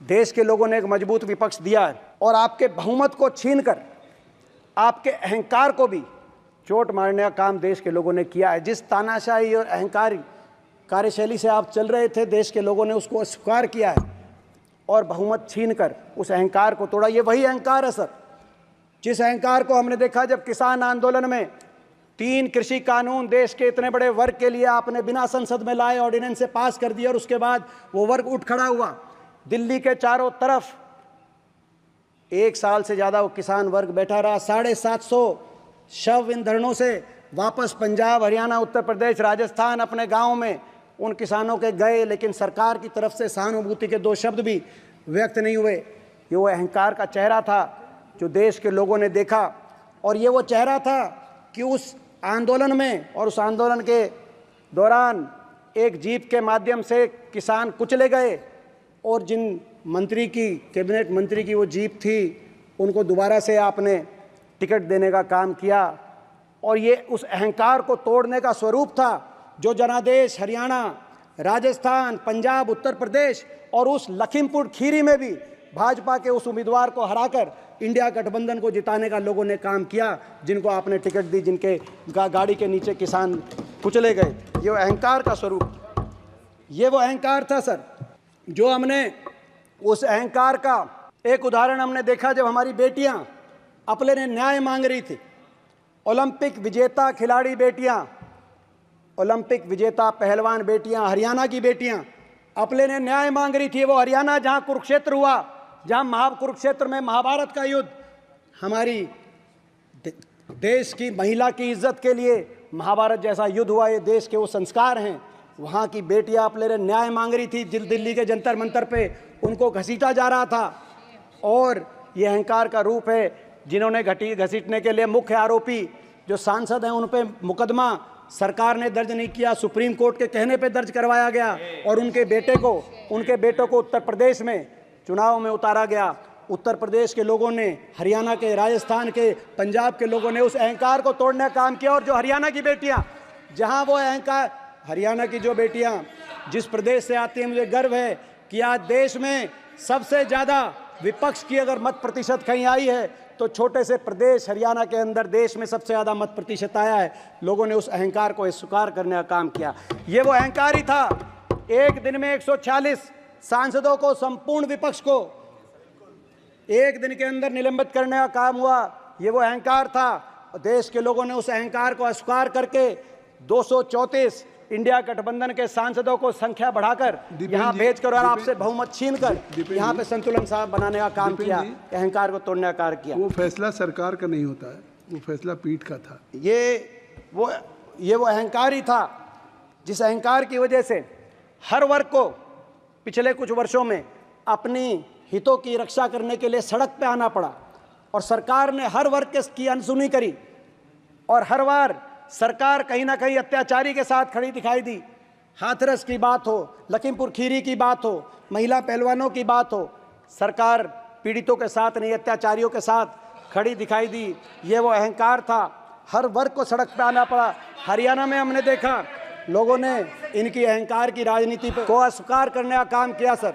देश के लोगों ने एक मजबूत विपक्ष दिया है और आपके बहुमत को छीनकर आपके अहंकार को भी चोट मारने का काम देश के लोगों ने किया है। जिस तानाशाही और अहंकारी कार्यशैली से आप चल रहे थे, देश के लोगों ने उसको अस्वीकार किया है और बहुमत छीनकर उस अहंकार को तोड़ा। ये वही अहंकार है सर, जिस अहंकार को हमने देखा जब किसान आंदोलन में 3 कृषि कानून देश के इतने बड़े वर्ग के लिए आपने बिना संसद में लाए ऑर्डिनेंस से पास कर दिया और उसके बाद वो वर्ग उठ खड़ा हुआ। दिल्ली के चारों तरफ 1 साल से ज़्यादा वो किसान वर्ग बैठा रहा। 750 शव इन धरनों से वापस पंजाब, हरियाणा, उत्तर प्रदेश, राजस्थान अपने गाँव में उन किसानों के गए, लेकिन सरकार की तरफ से सहानुभूति के 2 शब्द भी व्यक्त नहीं हुए। ये वो अहंकार का चेहरा था जो देश के लोगों ने देखा और ये वो चेहरा था कि उस आंदोलन में और उस आंदोलन के दौरान एक जीप के माध्यम से किसान कुचले गए और जिन मंत्री की, कैबिनेट मंत्री की वो जीप थी, उनको दोबारा से आपने टिकट देने का काम किया। और ये उस अहंकार को तोड़ने का स्वरूप था जो जनादेश, हरियाणा, राजस्थान, पंजाब, उत्तर प्रदेश और उस लखीमपुर खीरी में भी भाजपा के उस उम्मीदवार को हराकर इंडिया गठबंधन को जिताने का लोगों ने काम किया, जिनको आपने टिकट दी, जिनके गाड़ी के नीचे किसान कुचले गए। ये वो अहंकार का स्वरूप, ये वो अहंकार था सर जो हमने उस अहंकार का एक उदाहरण हमने देखा जब हमारी बेटियां अपने ने न्याय मांग रही थी। ओलंपिक विजेता खिलाड़ी बेटियां, ओलंपिक विजेता पहलवान बेटियां, हरियाणा की बेटियां अपने ने न्याय मांग रही थी। वो हरियाणा जहां कुरुक्षेत्र हुआ, जहां कुरुक्षेत्र में महाभारत का युद्ध, हमारी देश की महिला की इज्जत के लिए महाभारत जैसा युद्ध हुआ, ये देश के वो संस्कार हैं। वहाँ की बेटियां अपने ने न्याय मांग रही थी। दिल्ली के जंतर मंतर पे उनको घसीटा जा रहा था और ये अहंकार का रूप है जिन्होंने घसीटने के लिए मुख्य आरोपी जो सांसद हैं उन पे मुकदमा सरकार ने दर्ज नहीं किया, सुप्रीम कोर्ट के कहने पे दर्ज करवाया गया और उनके बेटों को उत्तर प्रदेश में चुनाव में उतारा गया। उत्तर प्रदेश के लोगों ने, हरियाणा के, राजस्थान के, पंजाब के लोगों ने उस अहंकार को तोड़ने का काम किया। और जो हरियाणा की बेटियां, जहां वो अहंकार, हरियाणा की जो बेटियां जिस प्रदेश से आती हैं, मुझे गर्व है कि आज देश में सबसे ज़्यादा विपक्ष की अगर मत प्रतिशत कहीं आई है तो छोटे से प्रदेश हरियाणा के अंदर देश में सबसे ज़्यादा मत प्रतिशत आया है। लोगों ने उस अहंकार को स्वीकार करने का काम किया। ये वो अहंकार ही था। एक दिन में 146 सांसदों को, संपूर्ण विपक्ष को एक दिन के अंदर निलंबित करने का काम हुआ। ये वो अहंकार था। देश के लोगों ने उस अहंकार को अस्वीकार करके 234 इंडिया गठबंधन के सांसदों को संख्या बढ़ाकर यहाँ भेजकर और आपसे बहुमत छीनकर यहाँ पे संतुलन साहब बनाने का काम किया, अहंकार को तोड़ने का कार्य किया। वो फैसला सरकार का नहीं होता है, वो फैसला पीठ का था। ये वो अहंकार ही था जिस अहंकार की वजह से हर वर्ग को पिछले कुछ वर्षों में अपनी हितों की रक्षा करने के लिए सड़क पे आना पड़ा और सरकार ने हर वर्ग की अनसुनी करी और हर बार सरकार कहीं ना कहीं अत्याचारी के साथ खड़ी दिखाई दी। हाथरस की बात हो, लखीमपुर खीरी की बात हो, महिला पहलवानों की बात हो, सरकार पीड़ितों के साथ नहीं, अत्याचारियों के साथ खड़ी दिखाई दी। ये वो अहंकार था। हर वर्ग को सड़क पे आना पड़ा। हरियाणा में हमने देखा लोगों ने इनकी अहंकार की राजनीति को अस्वीकार करने का काम किया सर।